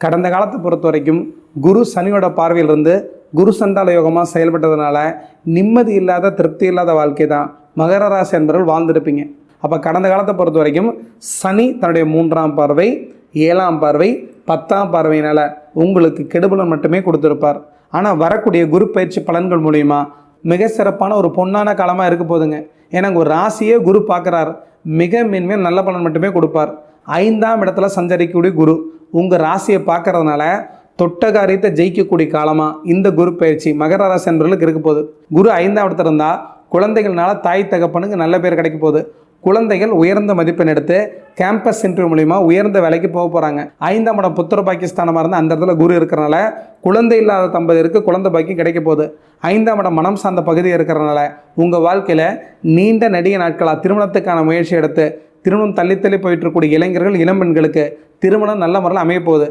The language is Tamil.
கடந்த காலத்தை பொறுத்த வரைக்கும் குரு சனியோட பார்வையிலிருந்து குரு சண்டால யோகமாக செயல்பட்டதுனால நிம்மதி இல்லாத திருப்தி இல்லாத வாழ்க்கை தான் மகர ராசி என்பவர்கள் வாழ்ந்துருப்பீங்க. அப்போ கடந்த காலத்தை பொறுத்த வரைக்கும் சனி தன்னுடைய 3ஆம் பார்வை, 7ஆம் பார்வை, 10ஆம் பார்வையினால் உங்களுக்கு கெடுபலன் மட்டுமே கொடுத்துருப்பார். ஆனால் வரக்கூடிய குரு பயிற்சி பலன்கள் மூலிமா மிக சிறப்பான ஒரு பொன்னான காலமாக இருக்க போதுங்க. ஏன்னா ஒரு ராசியே குரு பார்க்குறார், மிக மென்மேல் நல்ல பலன் மட்டுமே கொடுப்பார். 5ஆம் இடத்துல சஞ்சரிக்கக்கூடிய குரு உங்கள் ராசியை பார்க்கறதுனால தொட்ட காரியத்தை ஜெயிக்கக்கூடிய காலமாக இந்த குரு பயிற்சி மகர ராசி என்பவர்களுக்கு இருக்க போகுது. குரு 5ஆம் இடத்துல இருந்தால் குழந்தைகள்னால தாய் தகப்பனுக்கு நல்ல பேர் கிடைக்க போகுது. குழந்தைகள் உயர்ந்த மதிப்பெண் எடுத்து கேம்பஸ் இன்டர்வியூ மூலிமா உயர்ந்த வேலைக்கு போக போகிறாங்க. 5ஆம் இடம் புத்திர பாக்கியஸ்தானமாக இருந்தால் அந்த இடத்துல குரு இருக்கிறனால குழந்தை இல்லாத தம்பதியருக்கு குழந்தை பாக்கியம் கிடைக்க போகுது. 5ஆம் இடம் மனம் சார்ந்த பகுதி இருக்கிறனால உங்கள் வாழ்க்கையில் நீண்ட நெடிய நாட்களாக திருமணத்துக்கான முயற்சி எடுத்து திருமணம் தள்ளி போயிட்டு இருக்கக்கூடிய இளைஞர்கள் இளம்பெண்களுக்கு திருமணம் நல்ல முறையில் அமைய போகுது.